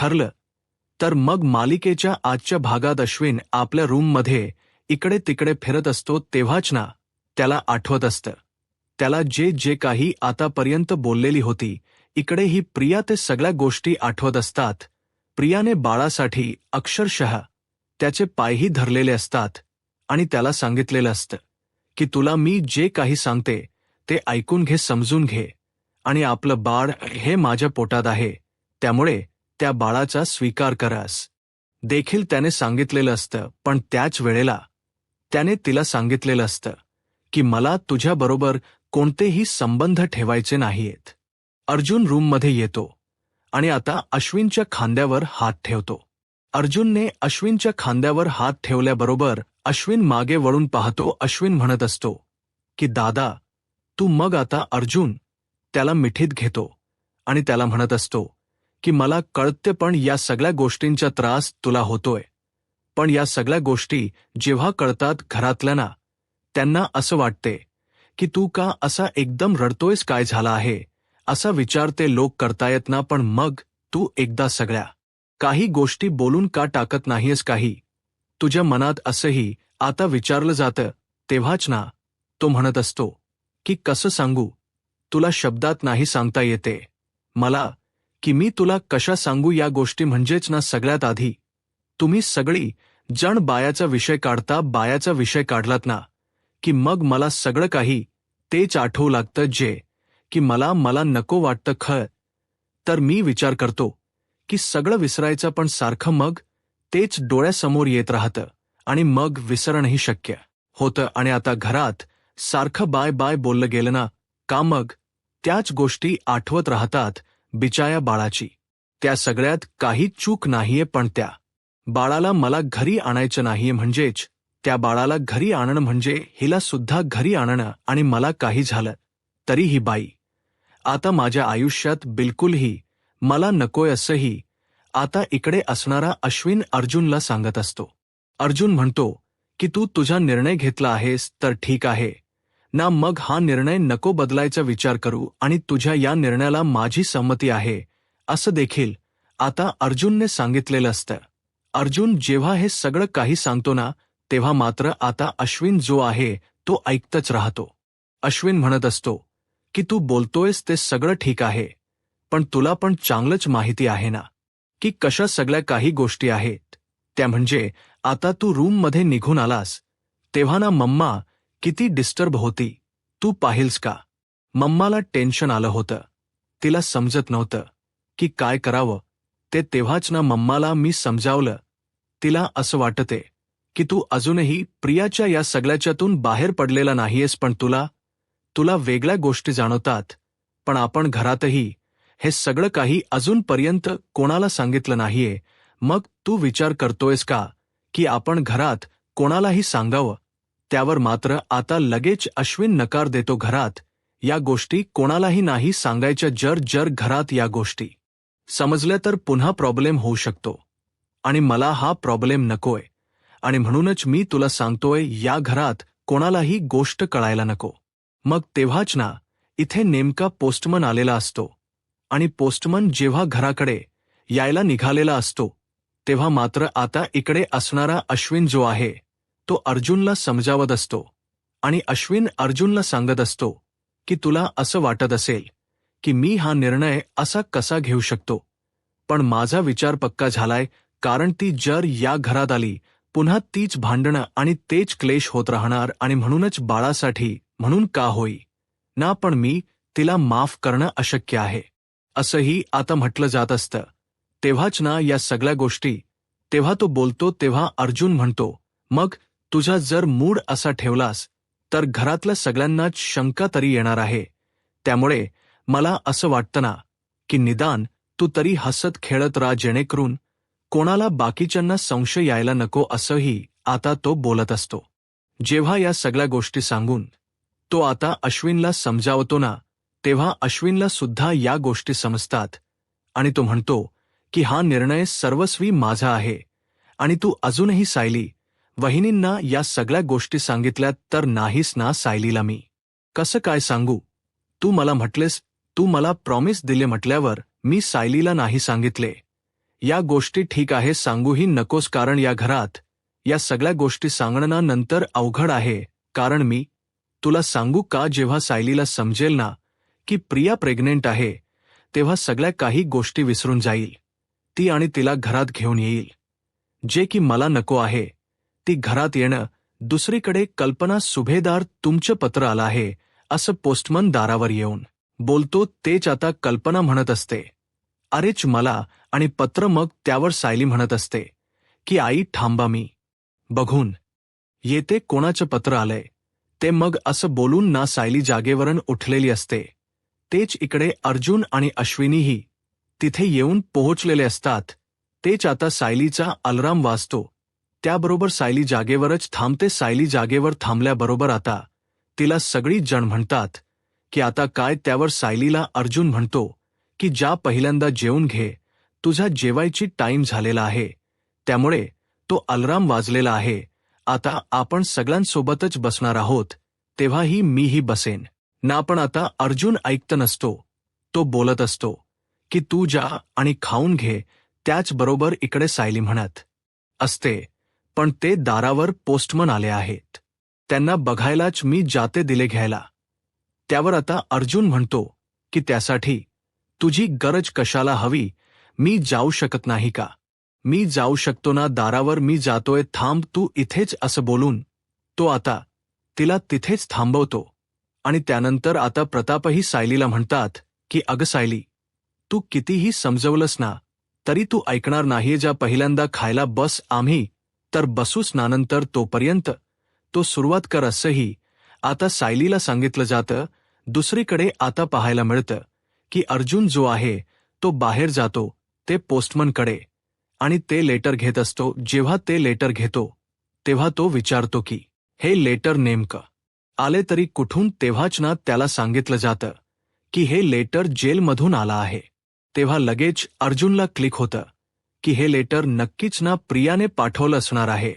ठरलं. तर मग मालिकेच्या आजच्या भागात अश्विन आपल्या रूममध्ये इकडे तिकडे फिरत असतो तेव्हाच ना त्याला आठवत असतं. त्याला जे जे काही आतापर्यंत बोललेली होती, इकडे ही प्रिया ते सगळ्या गोष्टी आठवत असतात. प्रियाने बाळासाठी अक्षरशः त्याचे पायही धरलेले असतात आणि त्याला सांगितलेलं असतं की तुला मी जे काही सांगते ते ऐकून घे, समजून घे, आणि आपलं बाळ हे माझ्या पोटात आहे, त्यामुळे त्या बाळाचा स्वीकार करास देखील त्याने सांगितलेलं असतं. पण त्याच वेळेला त्याने तिला सांगितलेलं असतं की मला तुझ्याबरोबर कोणतेही संबंध ठेवायचे नाहीयेत. अर्जुन रूममध्ये येतो आणि आता अश्विनच्या खांद्यावर हात ठेवतो. अर्जुनने अश्विनच्या खांद्यावर हात ठेवल्याबरोबर अश्विन मागे वळून पाहतो. अश्विन म्हणत असतो की दादा तू मग आता. अर्जुन त्याला मिठीत घेतो आणि त्याला म्हणत असतो की मला कळते, पण या सगळ्या गोष्टींचा त्रास तुला होतोय. पण या सगळ्या गोष्टी जेव्हा कळतात घरातल्यांना, त्यांना असं वाटते की तू का असा एकदम रडतोयस, काय झालं आहे असा विचार ते लोक करतायत ना. पण मग तू एकदा सगळ्या काही गोष्टी बोलून का टाकत नाहीयस? काही तुझ्या मनात असंही आता विचारलं जातं तेव्हाच ना तो म्हणत असतो की कसं सांगू तुला, शब्दात नाही सांगता येते मला की मी तुला कशा सांगू या गोष्टी. म्हणजेच ना सगळ्यात आधी तुम्ही सगळी जण बायाचा विषय काढता. बायाचा विषय काढलात ना की मग मला सगळं काही तेच आठवू लागतं जे की मला नको वाटतं. खरं तर मी विचार करतो की सगळं विसरायचं, पण सारखं मग तेच डोळ्यासमोर येत राहतं आणि मग विसरणंही शक्य होतं. आणि आता घरात सारखं बाय बाय बोललं गेलं ना का मग त्याच गोष्टी आठवत राहतात. बिचाया बाळाची त्या सगळ्यात काही चूक नाहीये, पण त्या बाळाला मला घरी आणायचं नाहीये. म्हणजेच त्या बाळाला घरी आणणं म्हणजे हिला सुद्धा घरी आणणं. आणि मला काही झालं तरी ही बाई आता माझ्या आयुष्यात बिलकुलही मला नकोय असंही आता इकडे असणारा अश्विन अर्जुनला सांगत असतो. अर्जुन म्हणतो की तू तुझा निर्णय घेतला आहेस तर ठीक आहे ना, मग हा निर्णय नको बदलायचा विचार करू आणि तुझ्या या निर्णयाला माझी संमती आहे असं देखील आता अर्जुनने सांगितलेलं असतं. अर्जुन जेव्हा हे सगळं काही सांगतो ना तेव्हा मात्र आता अश्विन जो आहे तो ऐकतच राहतो. अश्विन म्हणत असतो की तू बोलतोयस ते सगळं ठीक आहे, पण तुला पण चांगलंच माहिती आहे ना की कशा सगळ्या काही गोष्टी आहेत त्या. म्हणजे आता तू रूममध्ये निघून आलास तेव्हा ना मम्मा किती डिस्टर्ब होती, तू पाहिलस का? मम्माला टेन्शन आलं होतं, तिला समजत नव्हतं की काय करावं ते. तेव्हाच ना मम्माला मी समजावलं. तिला असं वाटते की तू अजूनही प्रियाच्या या सगळ्याच्यातून बाहेर पडलेला नाहीयेस, पण तुला वेगळ्या गोष्टी जाणवतात. पण आपण घरातही हे सगळं काही अजूनपर्यंत कोणाला सांगितलं नाहीये. मग तू विचार करतोयस का की आपण घरात कोणालाही सांगावं? त्यावर मात्र आता लगेच अश्विन नकार देतो. घरात या गोष्टी कोणालाही नाही सांगायच्या. जर घरात या गोष्टी समजल्या तर पुन्हा प्रॉब्लेम होऊ शकतो आणि मला हा प्रॉब्लेम नकोय. आणि म्हणूनच मी तुला सांगतोय या घरात कोणालाही गोष्ट कळायला नको. मग तेव्हाच ना इथे नेमका पोस्टमन आलेला असतो आणि पोस्टमन जेव्हा घराकडे यायला निघालेला असतो तेव्हा मात्र आता इकडे असणारा अश्विन जो आहे तो अर्जुनला समजावत असतो. आणि अश्विन अर्जुनला सांगत असतो की तुला असं वाटत असेल की मी हा निर्णय असा कसा घेऊ शकतो, पण माझा विचार पक्का झालाय. कारण ती जर या घरात आली पुन्हा तीच भांडणं आणि तेच क्लेश होत राहणार. आणि म्हणूनच बाळासाठी म्हणून का होई ना, पण मी तिला माफ करणं अशक्य आहे असंही आता म्हटलं जात असतं. तेव्हाच ना या सगळ्या गोष्टी तेव्हा तो बोलतो. तेव्हा अर्जुन म्हणतो मग तुझा जर मूड असा ठेवलास तर घरातल्या सगळ्यांनाच शंका तरी येणार आहे. त्यामुळे मला असं वाटतं ना की निदान तू तरी हसत खेळत राहा, जेणेकरून कोणाला बाकीच्यांना संशय यायला नको. असंही आता तो बोलत असतो. जेव्हा या सगळ्या गोष्टी सांगून तो आता अश्विनला समजावतो ना तेव्हा अश्विनला सुद्धा या गोष्टी समजतात आणि तो म्हणतो की हा निर्णय सर्वस्वी माझा आहे. आणि तू अजूनही सायली वहिनींना या सगळ्या गोष्टी सांगितल्यात तर नाहीस ना? सायलीला मी कसं काय सांगू? तू मला म्हटलेस, तू मला प्रॉमिस दिले म्हटल्यावर मी सायलीला नाही सांगितले. या गोष्टी ठीक आहे सांगूही नकोस, कारण या घरात या सगळ्या गोष्टी सांगणं नंतर अवघड आहे. कारण मी तुला सांगू का, जेव्हा सायलीला समजेल ना की प्रिया प्रेग्नेंट आहे, तेव्हा सगळ्या काही गोष्टी विसरून जाईल ती आणि तिला घरात घेऊन येईल. जे की मला नको आहे. ती घरात येणं. दुसरीकडे कल्पना, सुभेदार तुमचं पत्र आलं आहे असं पोस्टमन दारावर येऊन बोलतो. तेच आता कल्पना म्हणत असते, अरेच मला आणि पत्र. मग त्यावर सायली म्हणत असते की आई थांबा, मी बघून येते कोणाचं पत्र आलंय ते. मग असं बोलून ना सायली जागेवरून उठलेली असते. तेच इकडे अर्जुन आणि अश्विनीही तिथे येऊन पोहोचलेले असतात. तेच आता सायलीचा अलार्म वाजतो. त्याबरोबर सायली जागेवरच थांबते. सायली जागेवर थांबल्याबरोबर आता तिला सगळी जण म्हणतात की आता काय. त्यावर सायलीला अर्जुन म्हणतो की जा पहिल्यांदा जेवून घे, तुझा जेवायची टाईम झालेला आहे, त्यामुळे तो अलार्म वाजलेला आहे. आता आपण सगळ्यांसोबतच बसणार आहोत, तेव्हाही मीही बसेन ना. पण आता अर्जुन ऐकत नसतो. तो बोलत असतो की तू जा आणि खाऊन घे. त्याचबरोबर इकडे सायली म्हणत असते, पण ते दारावर पोस्टमन आले आहेत, त्यांना बघायलाच मी जाते दिले घ्यायला. त्यावर आता अर्जुन म्हणतो की त्यासाठी तुझी गरज कशाला हवी, मी जाऊ शकत नाही का. मी जाऊ शकतो ना दारावर, मी जातोय, थांब तू इथेच. असं बोलून तो आता तिला तिथेच थांबवतो. आणि त्यानंतर आता प्रतापही सायलीला म्हणतात की अगं सायली, तू कितीही समजवलंस ना तरी तू ऐकणार नाहीये. जा पहिल्यांदा खायला बस, आम्ही तर बसूच ना नंतर, तोपर्यंत तो सुरुवात कर. असंही आता सायलीला सांगितलं जातं. दुसरीकडे आता पाहायला मिळतं की अर्जुन जो आहे तो बाहेर जातो ते पोस्टमनकडे आणि ते लेटर घेत असतो. जेव्हा ते लेटर घेतो तेव्हा तो विचारतो की हे लेटर नेमकं आले तरी कुठून. तेव्हाच ना त्याला सांगितलं जातं की हे लेटर जेलमधून आलं आहे. तेव्हा लगेच अर्जुनला क्लिक होतं की हे लेटर नक्कीच ना प्रियाने पाठवलं असणार आहे,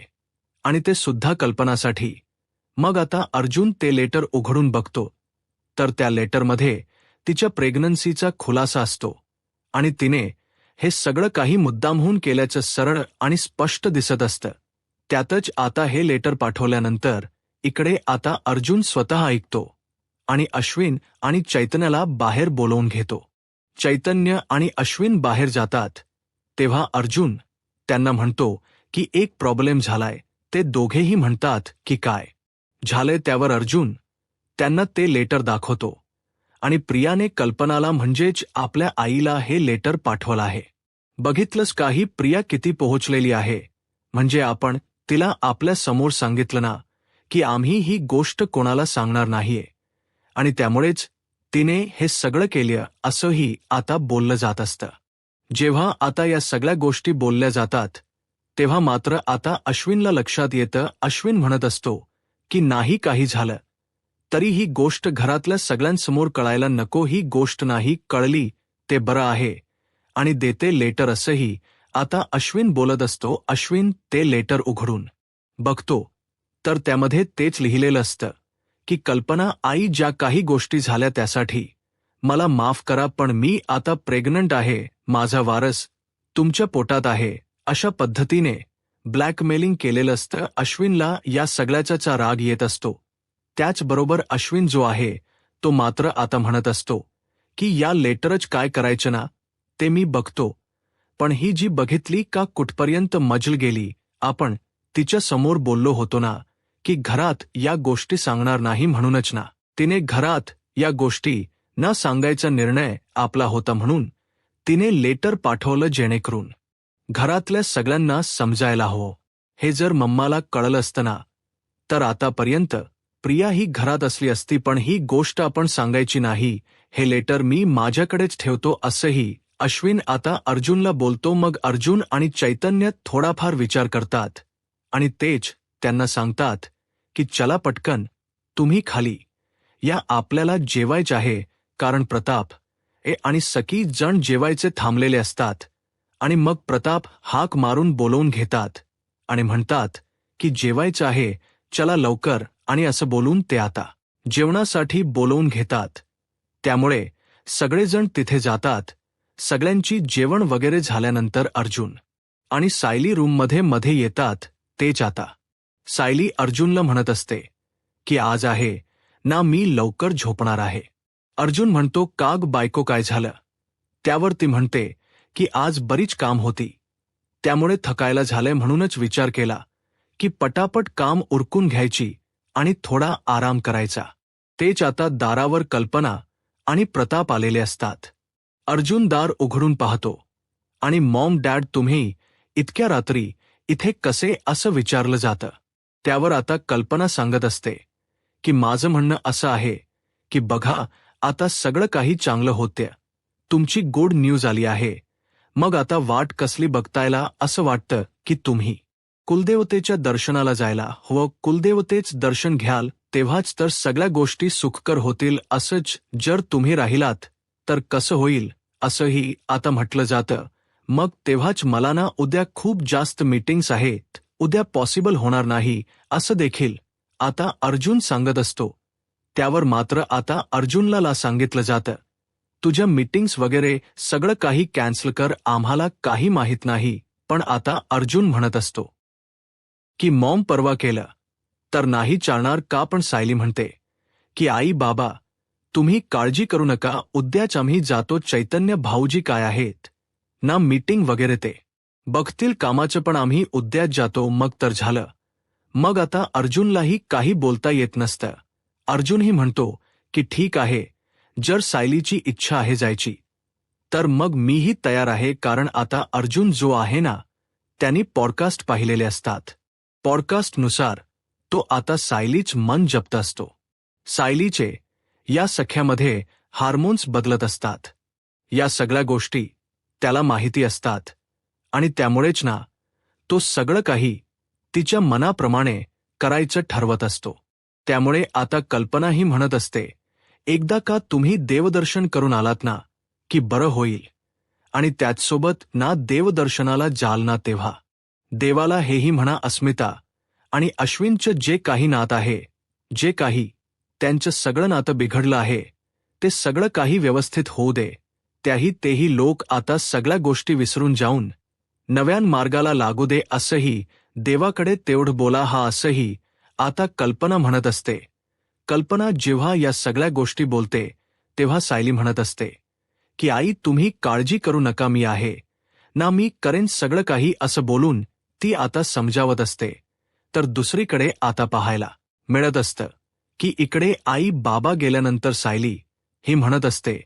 आणि ते सुद्धा कल्पनासाठी. मग आता अर्जुन ते लेटर उघडून बघतो तर त्या लेटरमध्ये तिच्या प्रेग्नन्सीचा खुलासा असतो आणि तिने हे सगळं काही मुद्दामहून केल्याचं सरळ आणि स्पष्ट दिसत असतं. त्यातच आता हे लेटर पाठवल्यानंतर इकडे आता अर्जुन स्वतः ऐकतो आणि अश्विन आणि चैतन्याला बाहेर बोलवून घेतो. चैतन्य आणि अश्विन बाहेर जातात तेव्हा अर्जुन त्यांना म्हणतो की एक प्रॉब्लेम झालाय. ते दोघेही म्हणतात की काय झालंय. त्यावर अर्जुन त्यांना ते लेटर दाखवतो आणि प्रियाने कल्पनाला म्हणजेच आपल्या आईला हे लेटर पाठवलं आहे. बघितलंस काही प्रिया किती पोहोचलेली आहे. म्हणजे आपण तिला आपल्या समोर सांगितलं ना की आम्ही ही गोष्ट कोणाला सांगणार नाहीये, आणि त्यामुळेच तिने हे सगळं केलं असंही आता बोललं जात असतं. जेव्हा आता या सगळ्या गोष्टी बोलल्या जातात तेव्हा मात्र आता अश्विनला लक्षात येतं. अश्विन म्हणत असतो की नाही काही झालं तरी ही गोष्ट घरातल्या सगळ्यांसमोर कळायला नको. ही गोष्ट नाही कळली ते बरं आहे, आणि देते लेटर. असंही आता अश्विन बोलत असतो. अश्विन ते लेटर उघडून बघतो तर त्यामध्ये तेच लिहिलेलं असतं की कल्पना आई, ज्या काही गोष्टी झाल्या त्यासाठी मला माफ करा, पण मी आता प्रेग्नंट आहे, माझा वारस तुमच्या पोटात आहे. अशा पद्धतीने ब्लॅकमेलिंग केलेलं असतं. अश्विनला या सगळ्याचा राग येत असतो. त्याचबरोबर अश्विन जो आहे तो मात्र आता म्हणत असतो की या लेटरच काय करायचं ना ते मी बघतो, पण ही जी बघितली का कुठपर्यंत मजल गेली. आपण तिच्या समोर बोललो होतो ना की घरात या गोष्टी सांगणार नाही, म्हणूनच ना तिने घरात या गोष्टी न सांगायचा निर्णय आपला होता, म्हणून तिने लेटर पाठवलं जेणेकरून घरातल्या सगळ्यांना समजायला हवं. हे जर मम्माला कळलं असतं ना तर आतापर्यंत प्रिया ही घरात असली असती, पण ही गोष्ट आपण सांगायची नाही. हे लेटर मी माझ्याकडेच ठेवतो. असंही अश्विन आता अर्जुनला बोलतो. मग अर्जुन आणि चैतन्य थोडाफार विचार करतात आणि तेच त्यांना सांगतात की चला पटकन तुम्ही खाली या, आपल्याला जेवायचे आहे. कारण प्रताप आणि सकी जण जेवायचे थांबलेले असतात, आणि मग प्रताप हाक मारून बोलवून घेतात आणि म्हणतात की जेवायचं आहे, चला लवकर. आणि असं बोलून ते आता जेवणासाठी बोलवून घेतात. त्यामुळे सगळेजण तिथे जातात. सगळ्यांची जेवण वगैरे झाल्यानंतर अर्जुन आणि सायली रूममध्ये मध्ये येतात तेच आता सायली अर्जुनला म्हणत असते की आज आहे ना मी लवकर झोपणार आहे. अर्जुन म्हणतो काग बायको काय झालं? त्यावर ती म्हणते की आज बरीच काम होती, त्यामुळे थकायला झालंय म्हणूनच विचार केला की पटापट काम उरकून घ्यायची आणि थोडा आराम करायचा. तेच आता दारावर कल्पना आणि प्रताप आलेले असतात. अर्जुन दार उघडून पाहतो आणि मॉम डॅड तुम्ही इतक्या रात्री इथे कसे असं विचारलं जातं. त्यावर आता कल्पना सांगत असते की माझं म्हणणं असं आहे की बघा आता सगळं काही चांगलं होतं, तुमची गुड न्यूज आली आहे. मग आता वाट कसली बघतायला असं वाटतं की तुम्ही कुलदेवतेच्या दर्शनाला जायला हवं. कुलदेवतेच दर्शन घ्याल तेव्हाच तर सगळ्या गोष्टी सुखकर होतील. असंच जर तुम्ही राहिलात तर कसं होईल असंही आता म्हटलं जातं. मग तेव्हाच मला ना उद्या खूप जास्त मीटिंग्स आहेत, उद्या पॉसिबल होणार नाही असं देखील आता अर्जुन सांगत असतो. त्यावर मात्र आता अर्जुनला सांगितलं जातं तुझ्या मीटिंग्स वगैरे सगळं काही कॅन्सल कर, आम्हाला काही माहीत नाही. पण आता अर्जुन म्हणत असतो की मॉम परवा केलं तर नाही चालणार का? पण सायली म्हणते की आई बाबा तुम्ही काळजी करू नका, उद्याच आम्ही जातो. चैतन्य भाऊजी काय आहेत ना मीटिंग वगैरे ते बघतील कामाचं, पण आम्ही उद्याच जातो. मग तर झालं. मग आता अर्जुनलाही काही बोलता येत नसतं. अर्जुनही म्हणतो की ठीक आहे, जर सायलीची इच्छा आहे जायची तर मग मीही तयार आहे. कारण आता अर्जुन जो आहे ना त्यांनी पॉडकास्ट पाहिलेले असतात. पॉडकास्टनुसार तो आता सायलीच मन जपत असतो. सायलीचे या सख्यामध्ये हार्मोन्स बदलत असतात. या सगळ्या गोष्टी त्याला माहिती असतात आणि त्यामुळेच ना तो सगळं काही तिच्या मनाप्रमाणे करायचं ठरवत असतो. त्यामुळे आता कल्पनाही म्हणत असते एकदा का तुम्ही देवदर्शन करून आलात ना की बरं होईल. आणि त्याचसोबत ना देवदर्शनाला जाल ना तेव्हा देवाला हेही म्हणा अस्मिता आणि अश्विनचं जे काही नातं आहे, जे काही त्यांचं सगळं नातं बिघडलं आहे ते सगळं काही व्यवस्थित होऊ दे. तेही लोक आता सगळ्या गोष्टी विसरून जाऊन नव्यान मार्गाला लागू दे असंही देवाकडे तेवढं बोला हा असंही आता कल्पना म्हणत असते. कल्पना जेव्हा या सगळ्या गोष्टी बोलते तेव्हा सायली म्हणत असते की आई तुम्ही काळजी करू नका, मी आहे ना, मी करेन सगळं काही असं बोलून ती आता समजावत असते. तर दुसरीकडे आता पाहायला मिळत असतं की इकडे आई बाबा गेल्यानंतर सायली ही म्हणत असते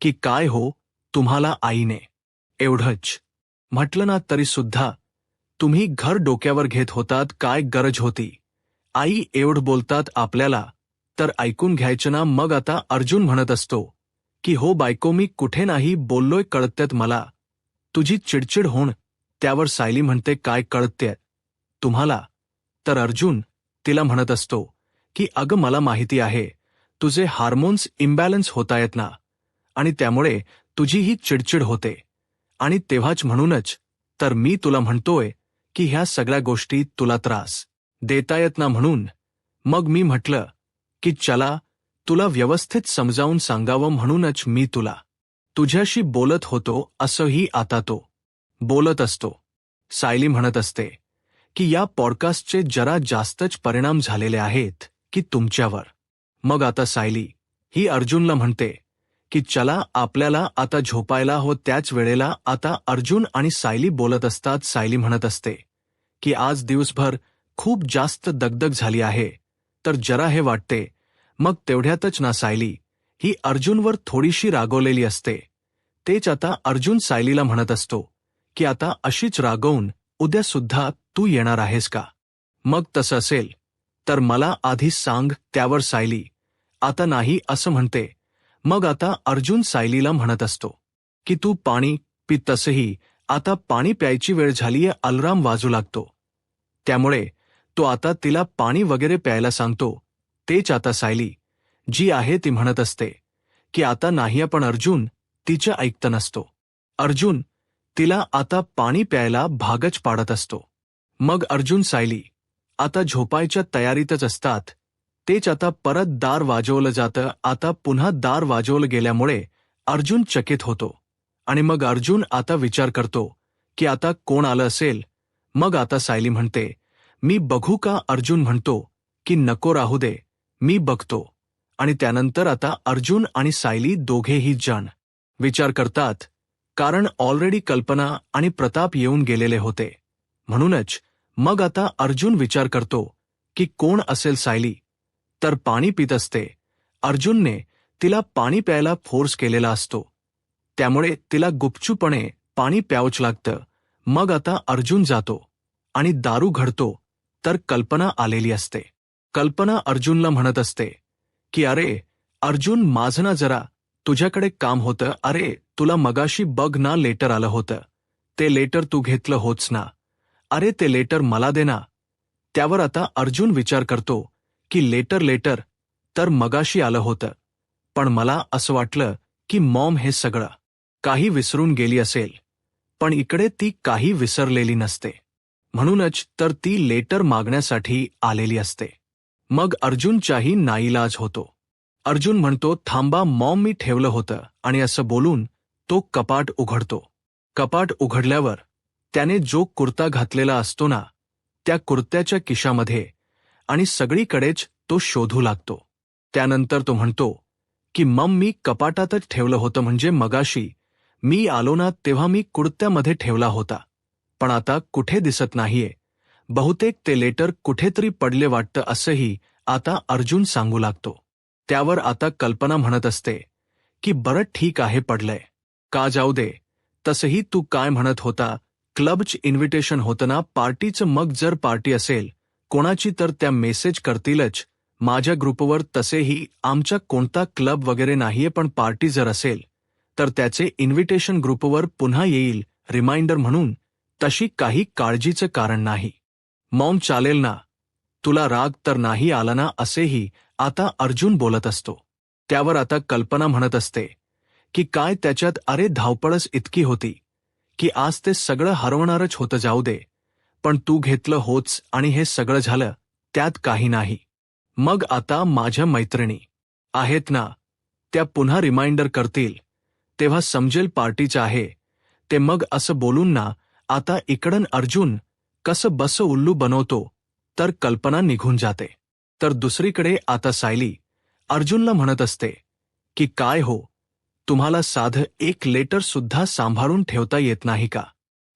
की काय हो तुम्हाला आईने एवढंच म्हटलं ना तरी सुद्धा तुम्ही घर डोक्यावर घेत होतात, काय गरज होती? आई एवढं बोलतात आपल्याला तर ऐकून घ्यायचं ना. मग आता अर्जुन म्हणत असतो की हो बायको मी कुठे नाही बोललोय, कळतेत मला तुझी चिडचिड होण. त्यावर सायली म्हणते काय कळतेय तुम्हाला? तर अर्जुन तिला म्हणत असतो की अगं मला माहिती आहे तुझे हार्मोन्स इम्बॅलन्स होतायत ना आणि त्यामुळे तुझी ही चिडचिड होते आणि तेव्हाच म्हणूनच तर मी तुला म्हणतोय की ह्या सगळ्या गोष्टी तुला त्रास देतायत ना. म्हणून मग मी म्हटलं की चला तुला व्यवस्थित समजावून सांगावं, म्हणूनच मी तुझ्याशी बोलत होतो असंही आता तो बोलत असतो. सायली म्हणत असते की या पॉडकास्टचे जरा जास्तच परिणाम झालेले आहेत की तुमच्यावर. मग आता सायली ही अर्जुनला म्हणते की चला आपल्याला आता झोपायला हो. त्याच वेळेला आता अर्जुन आणि सायली बोलत असतात. सायली म्हणत असते की आज दिवसभर खूप जास्त दगदग झाली आहे तर जरा हे वाटते. मग तेवढ्यातच ना सायली ही अर्जुनवर थोडीशी रागवलेली असते. तेच आता अर्जुन सायलीला म्हणत असतो की आता अशीच रागवून उद्या सुद्धा तू येणार आहेस का? मग तसं असेल तर मला आधी सांग. त्यावर सायली आता नाही असं म्हणते. मग आता अर्जुन सायलीला म्हणत असतो की तू पाणी पी. तसंही आता पाणी प्यायची वेळ झालीये, अलार्म वाजू लागतो. त्यामुळे तो आता तिला पाणी वगैरे प्यायला सांगतो. तेच आता सायली जी आहे ती म्हणत असते की आता नाही, पण अर्जुन तिचं ऐकतं नसतो. अर्जुन तिला आता पाणी प्यायला भागच पाडत असतो. मग अर्जुन सायली आता झोपायच्या तयारीतच असतात. तेच आता परत दार वाजवलं जातं. आता पुन्हा दार वाजवलं गेल्यामुळे अर्जुन चकित होतो आणि मग अर्जुन आता विचार करतो की आता कोण आलं असेल. मग आता सायली म्हणते, मी बघू का? अर्जुन म्हणतो की नको, राहू दे, मी बघतो. आणि त्यानंतर आता अर्जुन आणि सायली दोघेही जण विचार करतात, कारण ऑलरेडी कल्पना आणि प्रताप येऊन गेलेले होते. म्हणूनच मग आता अर्जुन विचार करतो की कोण असेल सायली. तर पाणी पित असते. अर्जुनने तिला पाणी प्यायला फोर्स केलेला असतो, त्यामुळे तिला गुपचूपणे पाणी प्यावंच लागतं. मग आता अर्जुन जातो आणि दारू घडतो, तर कल्पना आलेली असते. कल्पना अर्जुनला म्हणत असते की अरे अर्जुन, माझं ना जरा तुझ्याकडे काम होतं. अरे तुला मगाशी बघ ना, लेटर आलं होतं, ते लेटर तू घेतलं होतस ना? अरे ते लेटर मला दे ना. त्यावर आता अर्जुन विचार करतो की लेटर तर मगाशी आलं होतं, पण मला असं वाटलं की मॉम हे सगळं काही विसरून गेली असेल. पण इकडे ती काही विसरलेली नसते, म्हणूनच तर ती लेटर मागण्यासाठी आलेली असते. मग अर्जुनचाही नाईलाज होतो. अर्जुन म्हणतो, थांबा मॉम, मी ठेवलं होतं. आणि असं बोलून तो कपाट उघडतो. कपाट उघडल्यावर त्याने जो कुर्ता घातलेला असतो ना, त्या कुर्त्याच्या खिशामध्ये आणि सगळीकडेच तो शोधू लागतो. त्यानंतर तो म्हणतो की मम, मी कपाटातच ठेवलं होतं, म्हणजे मगाशी मी आलो ना तेव्हा मी कुर्त्यामध्ये ठेवला होता, पण आता कुठे दिसत नाहीये. बहुतेक ते लेटर कुठेतरी पडले वाटतं, असंही आता अर्जुन सांगू लागतो. त्यावर आता कल्पना म्हणत असते की बरं ठीक आहे, पडलंय का, जाऊ दे. तसंही तू काय म्हणत होता, क्लबचं इन्व्हिटेशन होतं ना, पार्टीचं? मग जर पार्टी असेल कोणाची तर त्या मेसेज करतीलच माझ्या ग्रुपवर. तसेही आमचा कोणता क्लब वगैरे नाहीये, पण पार्टी जर असेल तर त्याचे इन्व्हिटेशन ग्रुपवर पुन्हा येईल रिमाइंडर म्हणून. तशी काही काळजीचं कारण नाही मॉम, चालेल ना? तुला राग तर नाही आला ना? असेही आता अर्जुन बोलत असतो. त्यावर आता कल्पना म्हणत असते की काय त्याच्यात, अरे धावपळच इतकी होती की आज ते सगळं हरवणारच होतं. जाऊ दे, पण तू घेतलं होच आणि हे सगळं झालं, त्यात काही नाही. मग आता माझ्या मैत्रिणी आहेत ना, त्या पुन्हा रिमाइंडर करतील तेव्हा समजेल पार्टीचं आहे ते. मग असं बोलून ना आता इकडन अर्जुन कसं बस उल्लू बनवतो, तर कल्पना निघून जाते. तर दुसरीकडे आता सायली अर्जुनला म्हणत असते की काय हो, तुम्हाला साधं एक लेटर सुद्धा सांभाळून ठेवता येत नाही का?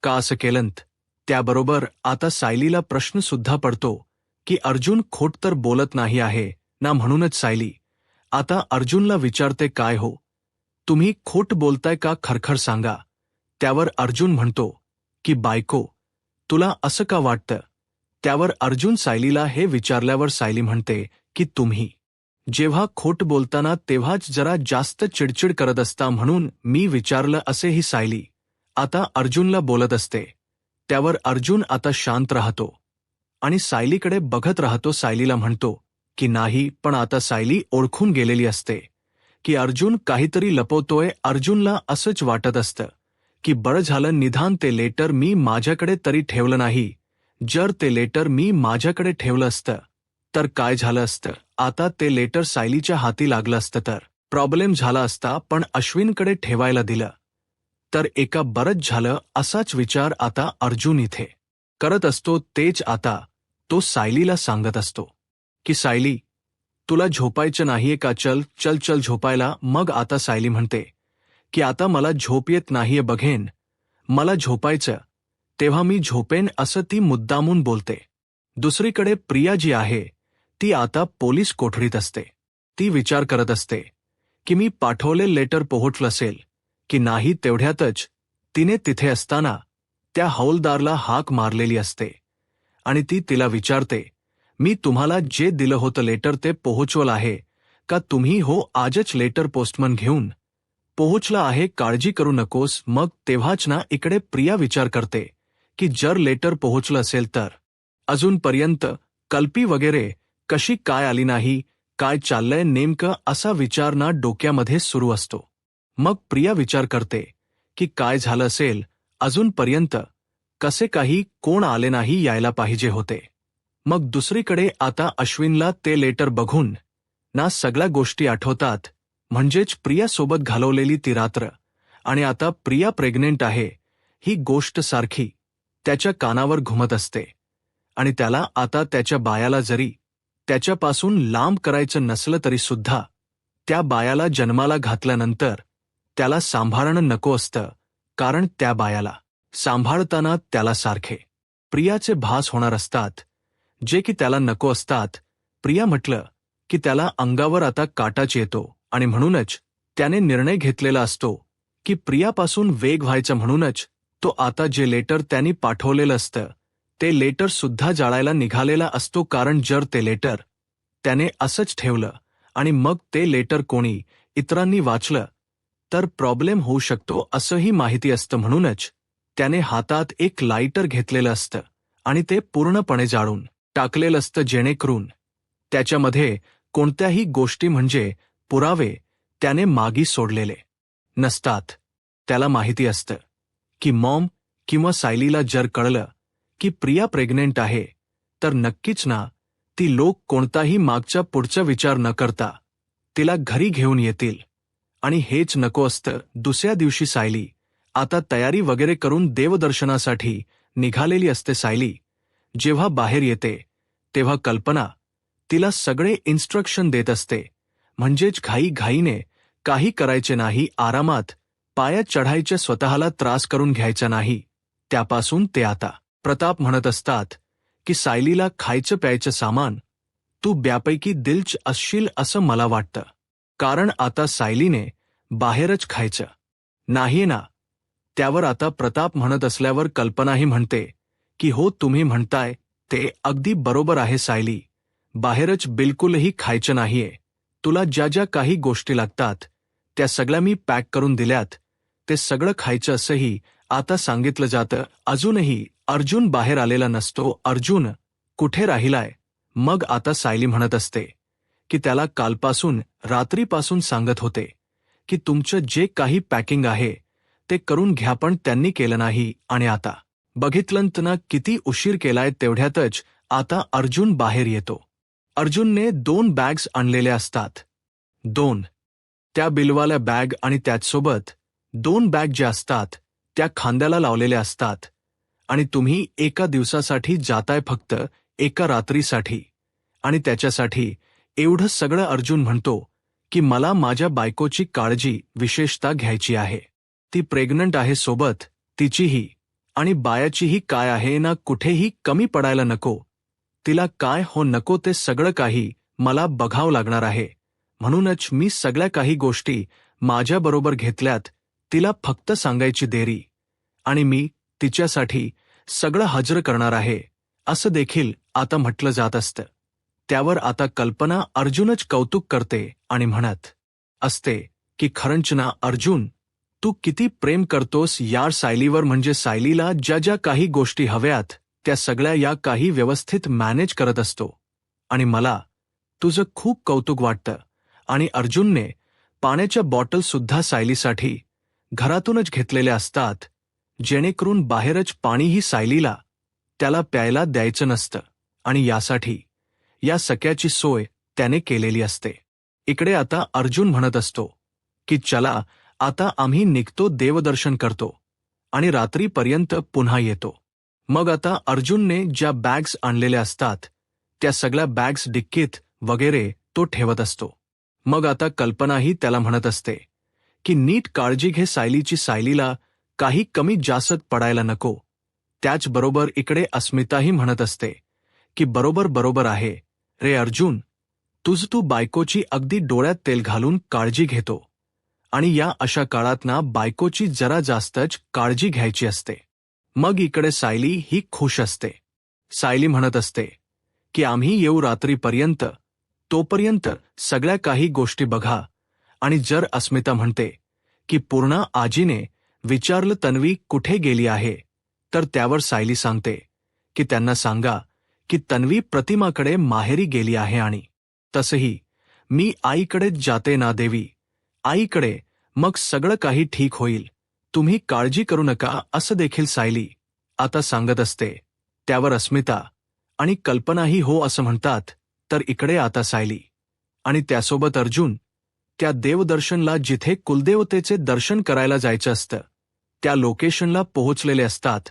का असं केलंत? त्याबरोबर आता सायलीला प्रश्न सुद्धा पडतो की अर्जुन खोट तर बोलत नाही आहे ना? म्हणूनच सायली आता अर्जुनला विचारते, काय हो, तुम्ही खोट बोलताय का, खरखर सांगा. त्यावर अर्जुन म्हणतो की बायको, तुला असं का वाटतं? त्यावर अर्जुन सायलीला हे विचारल्यावर सायली म्हणते की तुम्ही जेव्हा खोट बोलताना तेव्हाच जरा जास्त चिडचिड करत असता, म्हणून मी विचारलं, असेही सायली आता अर्जुनला बोलत असते. त्यावर अर्जुन आता शांत राहतो आणि सायलीकडे बघत राहतो. सायलीला म्हणतो की नाही, पण आता सायली ओळखून गेलेली असते की अर्जुन काहीतरी लपवतोय. अर्जुनला असंच वाटत असतं की बरं झालं निदान ते लेटर मी माझ्याकडे तरी ठेवलं नाही. जर ते लेटर मी माझ्याकडे ठेवलं असतं तर काय झालं असतं? आता ते लेटर सायलीच्या हाती लागलं असतं तर प्रॉब्लेम झाला असता, पण अश्विनकडे ठेवायला दिलं तर एका बरंच झालं. असाच विचार आता अर्जुन इथे करत असतो. तेच आता तो सायलीला सांगत असतो की सायली, तुला झोपायचं नाहीये का? चल चल चल झोपायला. मग आता सायली म्हणते की आता मला झोप येत नाहीये, बघेन मला झोपायचं तेव्हा मी झोपेन, असं ती मुद्दामून बोलते. दुसरीकडे प्रिया जी आहे ती आता पोलीस कोठडीत असते. ती विचार करत असते की मी पाठवले लेटर पोहोचलं असेल की नाही. तेवढ्यातच तिने तिथे असताना त्या हौलदारला हाक मारलेली असते आणि ती तिला विचारते, मी तुम्हाला जे दिलं होतं लेटर ते पोहोचवलं आहे का तुम्ही? हो, आजच लेटर पोस्टमन घेऊन पोहोचला आहे, काळजी करू नकोस. मग तेव्हाच ना इकडे प्रिया विचार करते की जर लेटर पोहोचलं असेल तर अजूनपर्यंत कल्पी वगैरे कशी काय आली नाही, काय चाललंय नेमकं, असा विचार ना डोक्यामध्ये सुरू असतो. मग प्रिया विचार करते की काय झालं असेल अजूनपर्यंत, कसे काही कोण आले नाही, यायला पाहिजे होते. मग दुसरीकडे आता अश्विनला ते लेटर बघून ना सगळ्या गोष्टी आठवतात, म्हणजेच प्रियासोबत घालवलेली ती रात्र आणि आता प्रिया प्रेग्नेंट आहे ही गोष्ट सारखी त्याच्या कानावर घुमत असते आणि त्याला आता त्याच्या बायाला जरी त्याच्यापासून लांब करायचं नसलं तरी सुद्धा त्या बायाला जन्माला घातल्यानंतर त्याला सांभाळणं नको असतं, कारण त्या बायाला सांभाळताना त्याला सारखे प्रियाचे भास होणार असतात, जे की त्याला नको असतात. प्रिया म्हटलं की त्याला अंगावर आता काटाच येतो आणि म्हणूनच त्याने निर्णय घेतलेला असतो की प्रियापासून वेग व्हायचं. म्हणूनच तो आता जे लेटर त्यांनी पाठवलेलं असतं ते लेटर सुद्धा जाळायला निघालेला असतो, कारण जर ते लेटर त्याने असंच ठेवलं आणि मग ते लेटर कोणी इतरांनी वाचलं तर प्रॉब्लेम होऊ शकतो असंही माहिती असतं. म्हणूनच त्याने हातात एक लायटर घेतलेलं असतं आणि ते पूर्णपणे जाळून टाकलेलं असतं, जेणेकरून त्याच्यामध्ये कोणत्याही गोष्टी म्हणजे पुरावे त्याने मागी सोडलेले नसतात. त्याला माहिती असतं की मॉम किंवा सायलीला जर कळलं की प्रिया प्रेग्नेंट आहे तर नक्कीच ना ती लोक कोणताही मागचा पुढचा विचार न करता तिला घरी घेऊन येतील. आणि हेच नको असतं. दुसऱ्या दिवशी सायली आता तयारी वगैरे करून देवदर्शनासाठी निघालेली असते. सायली जेव्हा बाहेर येते तेव्हा कल्पना तिला सगळे इन्स्ट्रक्शन देत असते, म्हणजेच घाईघाईने काही करायचे नाही, आरामात पायात चढायचे, स्वतःला त्रास करून घ्यायचा नाही. त्यापासून ते आता प्रताप म्हणत असतात की सायलीला खायचं प्यायचं सामान तू ब्यापैकी दिलच असशील असं मला वाटतं, कारण आता सायलीने बाहेरच खायचं नाहीये ना. त्यावर आता प्रताप म्हणत असल्यावर कल्पनाही म्हणते की हो, तुम्ही म्हणताय ते अगदी बरोबर आहे सायली, बाहेरच बिलकुलही खायचं नाहीये. तुला ज्या ज्या काही गोष्टी लागतात त्या सगळ्या मी पॅक करून दिल्यात, ते सगळं खायचं असंही आता सांगितलं जातं. अजूनही अर्जुन बाहेर आलेला नसतो. अर्जुन कुठे राहिलाय? मग आता सायली म्हणत असते की त्याला कालपासून रात्रीपासून सांगत होते की तुमचं जे काही पॅकिंग आहे ते करून घ्या, पण त्यांनी केलं नाही आणि आता बघितलं ना किती उशीर केलाय. तेवढ्यातच आता अर्जुन बाहेर येतो. अर्जुनने 2 बॅग्स आणलेल्या असतात, 2 त्या बिलवाल्या बॅग आणि त्याचसोबत 2 बॅग ज्या असतात त्या खांद्याला लावलेल्या असतात. आणि तुम्ही एका दिवसासाठी जाताय, फक्त एका रात्रीसाठी, आणि त्याच्यासाठी एवढं सगळं. अर्जुन म्हणतो की मला माझ्या बायकोची काळजी विशेषतः घ्यायची आहे. ती प्रेग्नंट आहे, सोबत तिचीही आणि बायाचीही काय आहे ना, कुठेही कमी पडायला नको. तिला काय हो नको ते सगळं काही मला बघावं लागणार आहे. म्हणूनच मी सगळ्या काही गोष्टी माझ्याबरोबर घेतल्यात. तिला फक्त सांगायची देरी आणि मी तिच्यासाठी सगळं हजर करणार आहे, असं देखील आता म्हटलं जात असतं. त्यावर आता कल्पना अर्जुनच कौतुक करते आणि म्हणत असते की खरंच ना अर्जुन, तू किती प्रेम करतोस यार सायलीवर, म्हणजे सायलीला ज्या ज्या काही गोष्टी हव्यात त्या सगळ्या या काही व्यवस्थित मॅनेज करत असतो आणि मला तुझं खूप कौतुक वाटतं. आणि अर्जुनने पाण्याच्या बॉटल सुद्धा सायलीसाठी घरातूनच घेतलेल्या असतात, जेणेकरून बाहेरच पाणीही सायलीला त्याला प्यायला द्यायचं नसतं आणि यासाठी या सगळ्याची सोय त्याने केलेली असते. इकडे आता अर्जुन म्हणत असतो की चला आता आम्ही निघतो, देवदर्शन करतो आणि रात्रीपर्यंत पुन्हा येतो. मग आता अर्जुनने ज्या बॅग्स आणलेल्या असतात त्या सगळ्या बॅग्स डिक्कीत वगैरे तो ठेवत असतो. मग आता कल्पनाही त्याला म्हणत असते की नीट काळजी घे सायलीची, सायलीला काही कमी जास्त पडायला नको. त्याचबरोबर इकडे अस्मिताही म्हणत असते की बरोबर बरोबर आहे रे अर्जुन, तू बायकोची अगदी डोळ्यात तेल घालून काळजी घेतो आणि या अशा काळात ना बायकोची जरा जास्तच काळजी घ्यायची असते. मग इकडे सायली ही खुश असते. सायली म्हणत असते की आम्ही येऊ रात्रीपर्यंत, तोपर्यंत सगळ्या काही गोष्टी बघा. आणि जर अस्मिता म्हणते की पूर्णा आजीने विचारलं तन्वी कुठे गेली आहे, तर त्यावर सायली सांगते की त्यांना सांगा की तन्वी प्रतिमाकडे माहेरी गेली आहे आणि तसंही मी आईकडेच जाते ना देवी, आईकडे, मग सगळं काही ठीक होईल, तुम्ही काळजी करू नका, असं देखील सायली आता सांगत असते. त्यावर अस्मिता आणि कल्पनाही हो असं म्हणतात. तर इकडे आता सायली आणि त्यासोबत अर्जुन त्या देवदर्शनला जिथे कुलदेवतेचे दर्शन करायला जायचं असतं त्या लोकेशनला पोहोचलेले असतात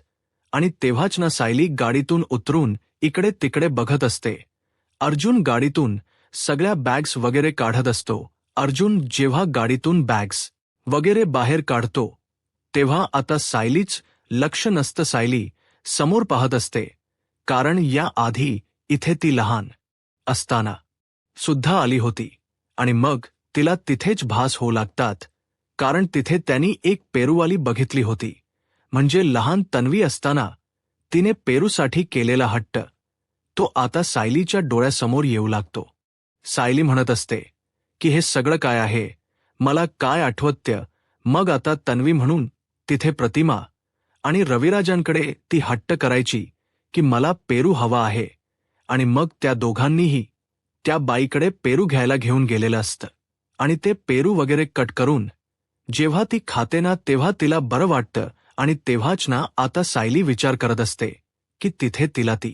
आणि तेव्हाच ना सायली गाडीतून उतरून इकडे तिकडे बघत असते. अर्जुन गाडीतून सगळ्या बॅग्स वगैरे काढत असतो. अर्जुन जेव्हा गाडीतून बॅग्स वगैरे बाहेर काढतो तेव्हा आता सायलीच लक्ष नसतं. सायली समोर पाहत असते, कारण या आधी इथे ती लहान असताना सुद्धा आली होती आणि मग तिला तिथेच भास होऊ लागतात, कारण तिथे त्यांनी एक पेरूवाली बघितली होती. म्हणजे लहान तन्वी असताना तिने पेरूसाठी केलेला हट्ट तो आता सायलीच्या डोळ्यासमोर येऊ लागतो. सायली म्हणत असते की हे सगळं काय आहे, मला काय आठवतं. मग आता तन्वी म्हणून तिथे प्रतिमा आणि रविराजांकडे ती हट्ट करायची की मला पेरू हवा आहे, आणि मग त्या दोघांनीही त्या बाईकडे पेरू घ्यायला घेऊन गेलेलं असतं आणि ते पेरू वगैरे कट करून जेव्हा ती खाते ना तेव्हा तिला बरं वाटतं. आणि तेव्हाच ना आता सायली विचार करत असते की तिथे तिला ती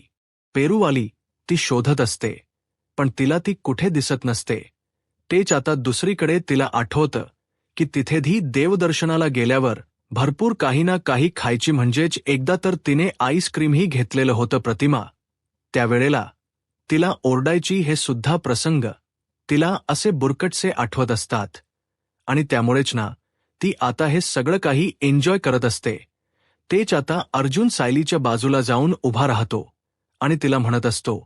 पेरूवाली ती शोधत असते, पण तिला ती कुठे दिसत नसते. तेच आता दुसरीकडे तिला आठवतं की तिथेही देवदर्शनाला गेल्यावर भरपूर काही ना काही खायची. म्हणजेच एकदा तर तिने आईस्क्रीमही घेतलेलं होतं प्रतिमा. त्यावेळेला तिला ओरडायची हे सुद्धा प्रसंग तिला असे बुरकटसे आठवत असतात आणि त्यामुळेच ना ती आता हे सगळं काही एन्जॉय करत असते. तेच आता अर्जुन सायलीच्या बाजूला जाऊन उभा राहतो आणि तिला म्हणत असतो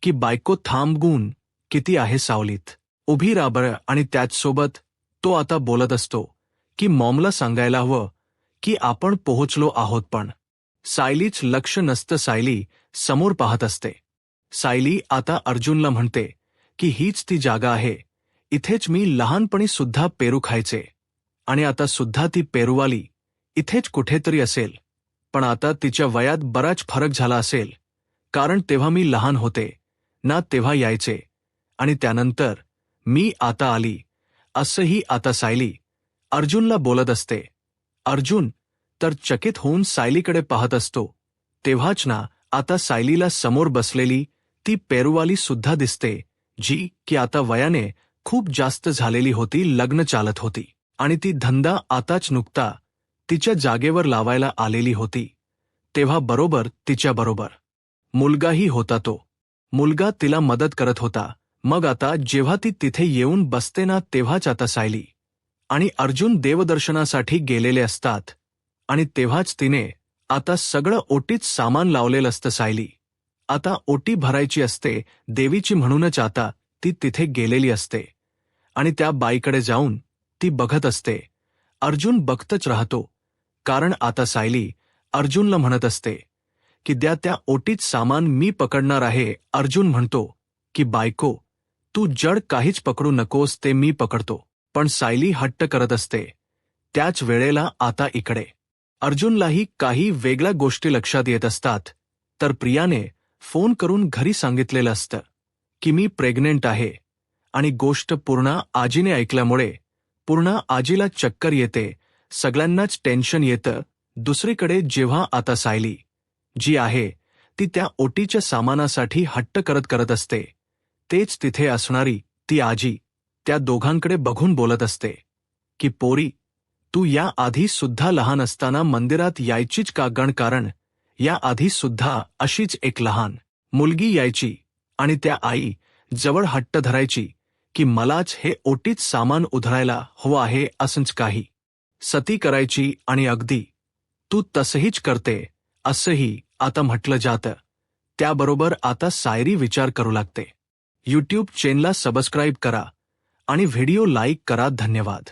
की बायको थांबून किती आहे सावलीत उभी राहा बरं. आणि त्याचसोबत तो आता बोलत असतो की मॉमला सांगायला हवं की आपण पोहोचलो आहोत. पण सायलीच लक्ष नसतं. सायली समोर पाहत असते. सायली आता अर्जुनला म्हणते की हीच ती जागा आहे, इथेच मी लहानपणी सुद्धा पेरू खायचे आणि आता सुद्धा ती पेरूवाली इथेच कुठेतरी असेल. पण आता तिच्या वयात बराच फरक झाला असेल, कारण तेव्हा मी लहान होते ना तेव्हा यायचे आणि त्यानंतर मी आता आली. असंही आता सायली अर्जुनला बोलत असते. अर्जुन तर चकित होऊन सायलीकडे पाहत असतो. तेव्हाच ना आता सायलीला समोर बसलेली ती पेरूवाली सुद्धा दिसते, जी की आता वयाने खूप जास्त झालेली होती, लग्न चालत होती आणि ती धंदा आताच नुकता तिच्या जागेवर लावायला आलेली होती. तेव्हा बरोबर तिच्याबरोबर मुलगाही होता. तो मुलगा तिला मदत करत होता. मग आता जेव्हा ती तिथे येऊन बसते ना तेव्हाच आता सायली आणि अर्जुन देवदर्शनासाठी गेलेले असतात आणि तेव्हाच तिने आता सगळं ओटीत सामान लावलेलं असतं. सायली आता ओटी भरायची असते देवीची, म्हणूनच आता ती तिथे गेलेली असते आणि त्या बाईकडे जाऊन ती बघत असते. अर्जुन बघतच राहतो, कारण आता सायली अर्जुनला म्हणत असते की द्या त्या ओटीत सामान, मी पकडणार आहे. अर्जुन म्हणतो की बायको तू जड काहीच पकडू नकोस, ते मी पकडतो. पण सायली हट्ट करत असते. त्याच वेळेला आता इकडे अर्जुनलाही काही वेगळ्या गोष्टी लक्षात येत असतात. तर प्रियाने फोन करून घरी सांगितलेलं असतं की मी प्रेग्नेंट आहे आणि गोष्ट पूर्ण आजीने ऐकल्यामुळे पूर्ण आजीला चक्कर येते, सगळ्यांनाच टेन्शन येतं. दुसरीकडे जेव्हा आता सायली जी आहे ती त्या ओटीच्या सामानासाठी हट्ट करत असते, तेच तिथे असणारी ती आजी त्या दोघांकडे बघून बोलत असते की पोरी, तू या आधी सुद्धा लहान असताना मंदिरात यायचीच का गण, कारण या आधी सुद्धा अशीच एक लहान मुलगी यायची आणि त्या आई जवळ हट्ट धरायची की मलाच हे ओटीत सामान उधळायला हवं आहे, असंच काही सती करायची आणि अगदी तू तसंहीच करते असंही आता म्हटलं जातं. त्याबरोबर आता सायरी विचार करू लागते. यूट्यूब चॅनलला सबस्क्राईब करा आणि व्हिडिओ लाईक करा. धन्यवाद.